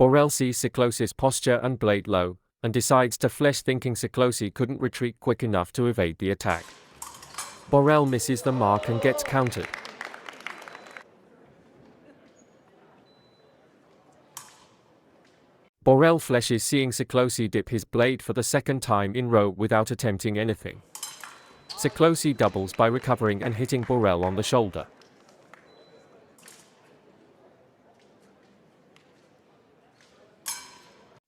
Borel sees Siklosi's posture and blade low, and decides to flesh, thinking Siklosi couldn't retreat quick enough to evade the attack. Borel misses the mark and gets countered. Borel fleshes, seeing Siklosi dip his blade for the second time in row without attempting anything. Siklosi doubles by recovering and hitting Borel on the shoulder.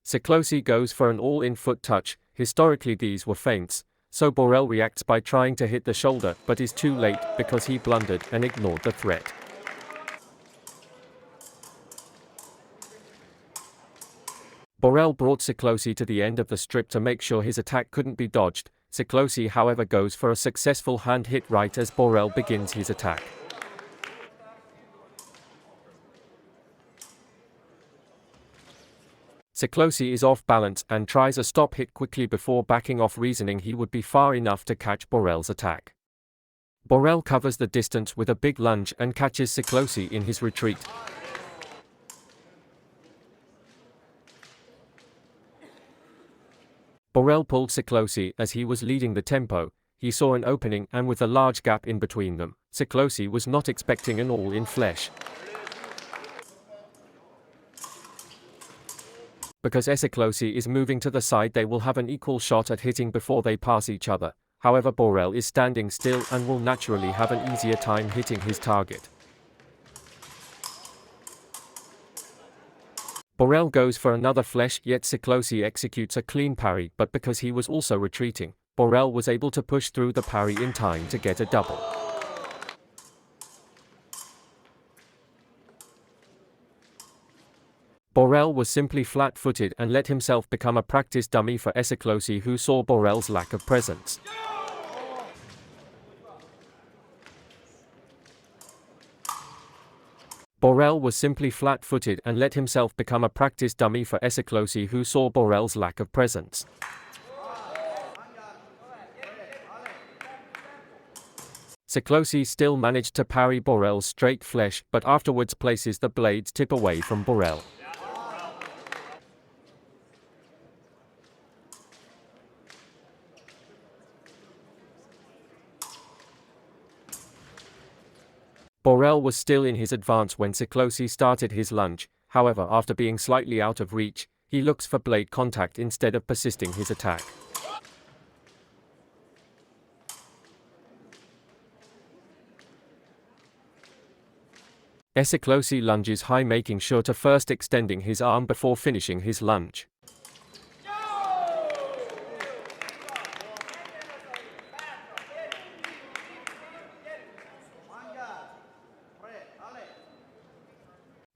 Siklosi goes for an all-in foot touch. Historically these were feints, so Borel reacts by trying to hit the shoulder but is too late because he blundered and ignored the threat. Borel brought Siklosi to the end of the strip to make sure his attack couldn't be dodged. Siklosi, however, goes for a successful hand hit right as Borel begins his attack. Siklosi is off balance and tries a stop hit quickly before backing off, reasoning he would be far enough to catch Borel's attack. Borel covers the distance with a big lunge and catches Siklosi in his retreat. Borel pulled Siklosi as he was leading the tempo. He saw an opening, and with a large gap in between them, Siklosi was not expecting an all-in flesh. Because Siklosi is moving to the side, they will have an equal shot at hitting before they pass each other. However, Borel is standing still and will naturally have an easier time hitting his target. Borel goes for another flesh, yet Siklosi executes a clean parry, but because he was also retreating, Borel was able to push through the parry in time to get a double. Borel was simply flat-footed and let himself become a practice dummy for Siklosi, who saw Borel's lack of presence. Borel was simply flat-footed and let himself become a practice dummy for Siklosi, who saw Borel's lack of presence. Siklosi still managed to parry Borel's straight flesh, but afterwards places the blade's tip away from Borel. Borel was still in his advance when Siklosi started his lunge. However, after being slightly out of reach, he looks for blade contact instead of persisting his attack. Siklosi lunges high, making sure to first extending his arm before finishing his lunge.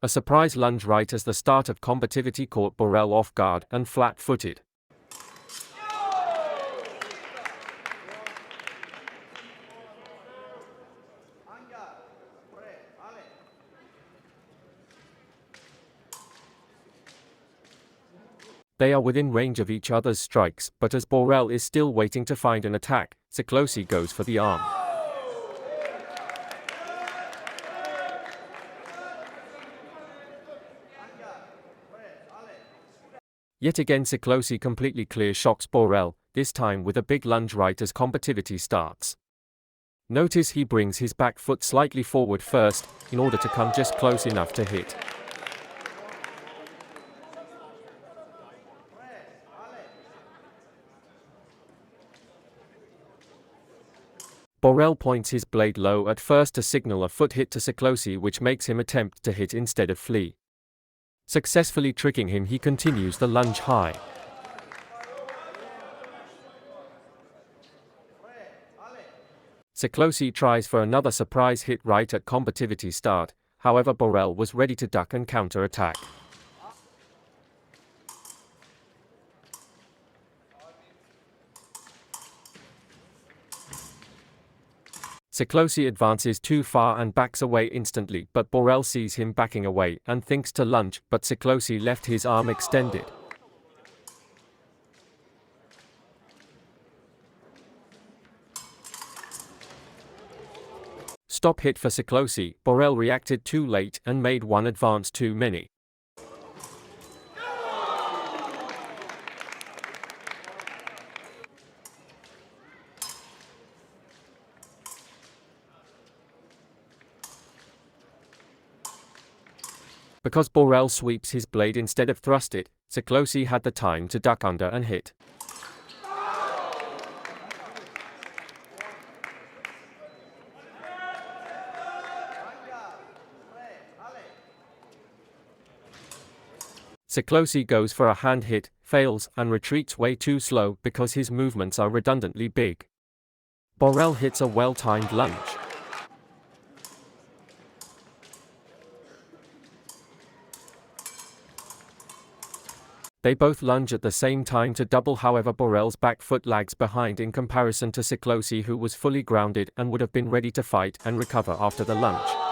A surprise lunge right as the start of combativity caught Borel off guard and flat-footed. They are within range of each other's strikes, but as Borel is still waiting to find an attack, Siklosi goes for the arm. Yet again Siklosi completely clear shocks Borel, this time with a big lunge right as combativity starts. Notice he brings his back foot slightly forward first, in order to come just close enough to hit. Borel points his blade low at first to signal a foot hit to Siklosi, which makes him attempt to hit instead of flee. Successfully tricking him, he continues the lunge high. Siklosi tries for another surprise hit right at combativity start, however Borel was ready to duck and counter-attack. Siklosi advances too far and backs away instantly, but Borel sees him backing away and thinks to lunge, but Siklosi left his arm extended. Stop hit for Siklosi. Borel reacted too late and made one advance too many. Because Borel sweeps his blade instead of thrust it, Siklosi had the time to duck under and hit. Siklosi goes for a hand hit, fails, and retreats way too slow because his movements are redundantly big. Borel hits a well-timed lunge. They both lunge at the same time to double, however Borel's back foot lags behind in comparison to Siklosi, who was fully grounded and would have been ready to fight and recover after the lunge.